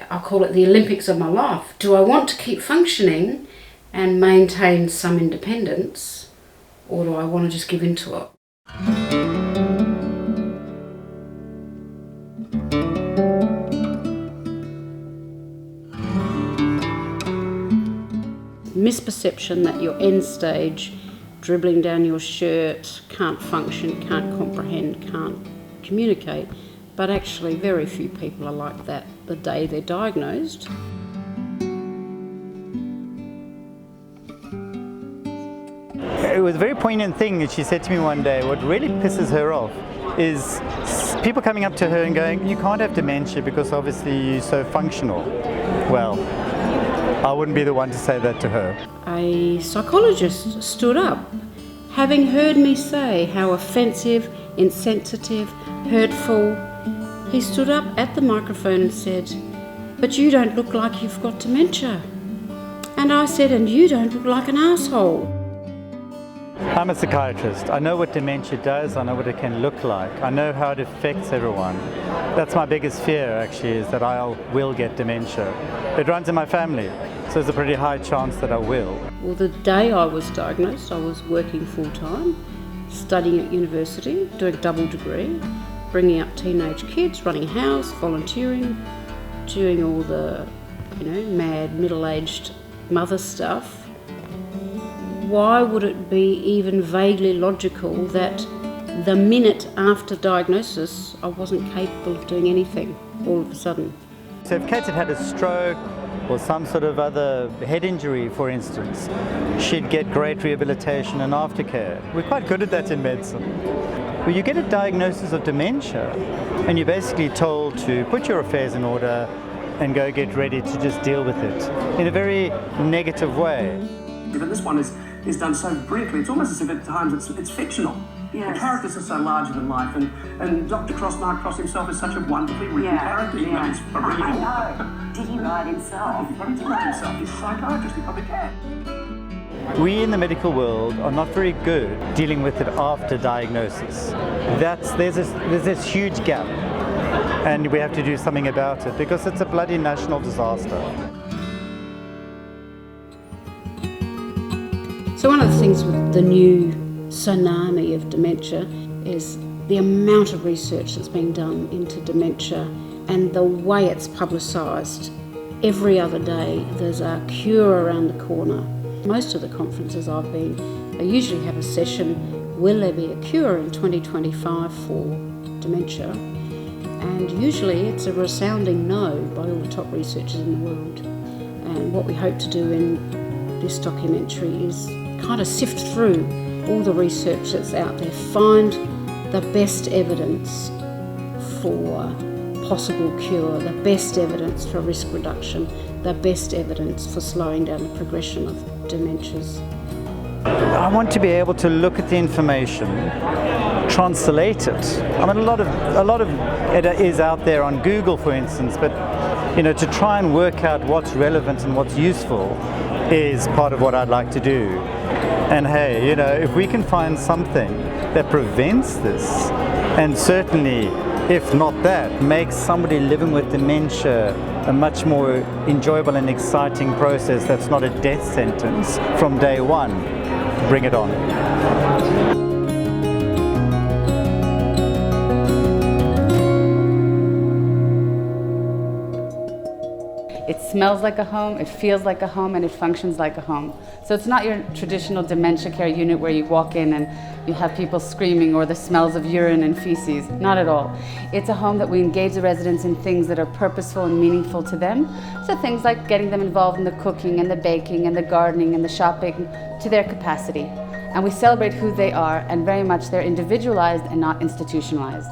I call it the Olympics of my life. Do I want to keep functioning and maintain some independence, or do I want to just give in to it? Misperception that you're end stage, dribbling down your shirt, can't function, can't comprehend, can't communicate, but actually very few people are like that the day they're diagnosed. It was a very poignant thing that she said to me one day. What really pisses her off is people coming up to her and going, "You can't have dementia because obviously you're so functional." Well, I wouldn't be the one to say that to her. A psychologist stood up, having heard me say how offensive, insensitive, hurtful. He stood up at the microphone and said, "But you don't look like you've got dementia." And I said, "And you don't look like an asshole." I'm a psychiatrist. I know what dementia does. I know what it can look like. I know how it affects everyone. That's my biggest fear, actually, is that I will get dementia. It runs in my family, so there's a pretty high chance that I will. Well, the day I was diagnosed, I was working full-time, studying at university, doing a double degree, bringing up teenage kids, running a house, volunteering, doing all the, mad middle-aged mother stuff. Why would it be even vaguely logical that the minute after diagnosis I wasn't capable of doing anything all of a sudden? So if Kate had a stroke or some sort of other head injury, for instance, she'd get great rehabilitation and aftercare. We're quite good at that in medicine. Well, you get a diagnosis of dementia and you're basically told to put your affairs in order and go get ready to just deal with it in a very negative way. But this one is done so brilliantly. It's almost as if at times it's fictional. Yes. The characters are so larger than life, and Dr. Mark Cross himself is such a wonderfully written character. You know, he's probably I know. Did he write himself? He probably did write himself. He's a psychiatrist. He probably can. We in the medical world are not very good dealing with it after diagnosis. There's this huge gap, and we have to do something about it because it's a bloody national disaster. So one of the things with the new tsunami of dementia is the amount of research that's being done into dementia and the way it's publicised. Every other day there's a cure around the corner. Most of the conferences I've been, they usually have a session, will there be a cure in 2025 for dementia? And usually it's a resounding no by all the top researchers in the world. And what we hope to do in this documentary is kind of sift through all the research that's out there, find the best evidence for possible cure, the best evidence for risk reduction, the best evidence for slowing down the progression of dementias. I want to be able to look at the information, translate it. I mean, a lot of it is out there on Google, for instance, but to try and work out what's relevant and what's useful is part of what I'd like to do. And hey, if we can find something that prevents this, and certainly, if not that, makes somebody living with dementia a much more enjoyable and exciting process that's not a death sentence from day one, bring it on. It smells like a home, it feels like a home, and it functions like a home. So it's not your traditional dementia care unit where you walk in and you have people screaming or the smells of urine and feces. Not at all. It's a home that we engage the residents in things that are purposeful and meaningful to them. So things like getting them involved in the cooking and the baking and the gardening and the shopping to their capacity. And we celebrate who they are, and very much they're individualized and not institutionalized.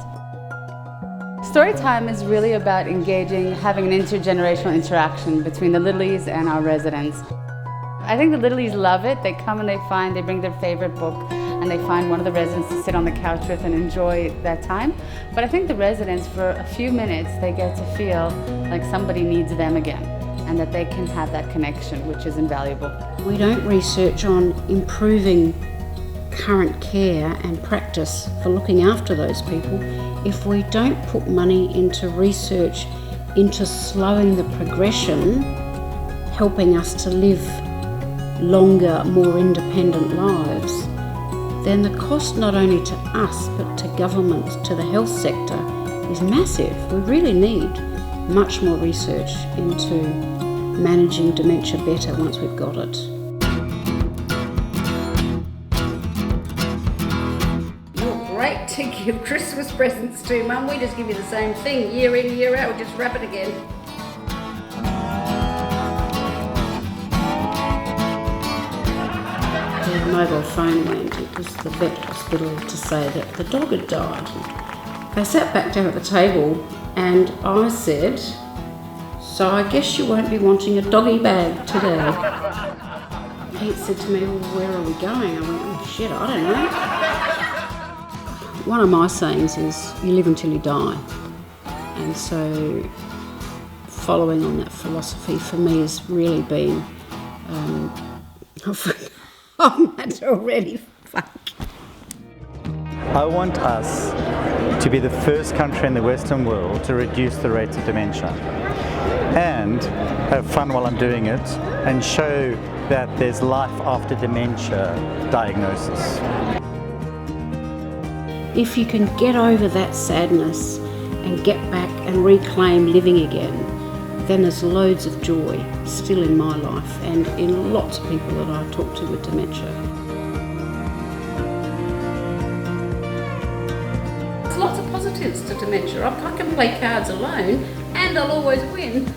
Storytime is really about engaging, having an intergenerational interaction between the Littlies and our residents. I think the Littlies love it. They come and they bring their favorite book and they find one of the residents to sit on the couch with and enjoy that time. But I think the residents, for a few minutes, they get to feel like somebody needs them again and that they can have that connection, which is invaluable. We don't research on improving current care and practice for looking after those people if we don't put money into research into slowing the progression, helping us to live longer, more independent lives, then the cost not only to us but to government, to the health sector, is massive. We really need much more research into managing dementia better once we've got it. You're great to give Christmas presents to, Mum. We just give you the same thing, year in, year out. We just wrap it again. The mobile phone went. It was the vet hospital to say that the dog had died. They sat back down at the table and I said, "So I guess you won't be wanting a doggy bag today." Pete said to me, "Well, where are we going?" I went, "Oh shit, I don't know." One of my sayings is, you live until you die. And so following on that philosophy for me has really been, I'm mad already, fuck. I want us to be the first country in the Western world to reduce the rates of dementia and have fun while I'm doing it and show that there's life after dementia diagnosis. If you can get over that sadness and get back and reclaim living again, then there's loads of joy still in my life and in lots of people that I talk to with dementia. There's lots of positives to dementia. I can play cards alone and I'll always win.